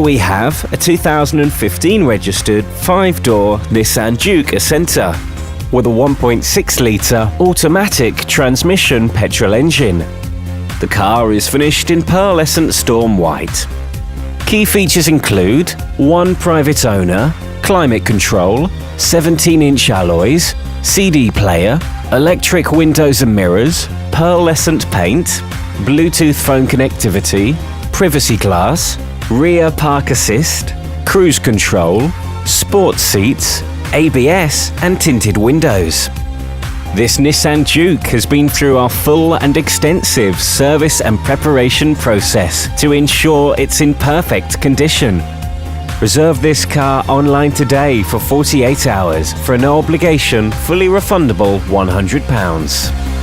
we have a 2015 registered 5-door Nissan Juke Ascenta with a 1.6-litre automatic transmission petrol engine. The car is finished in pearlescent storm white. Key features include 1 private owner, climate control, 17-inch alloys, CD player, electric windows and mirrors, pearlescent paint, Bluetooth phone connectivity, privacy glass, rear park assist, cruise control, sports seats, ABS and tinted windows. This Nissan Juke has been through our full and extensive service and preparation process to ensure it's in perfect condition. Reserve this car online today for 48 hours for a no obligation, fully refundable £100.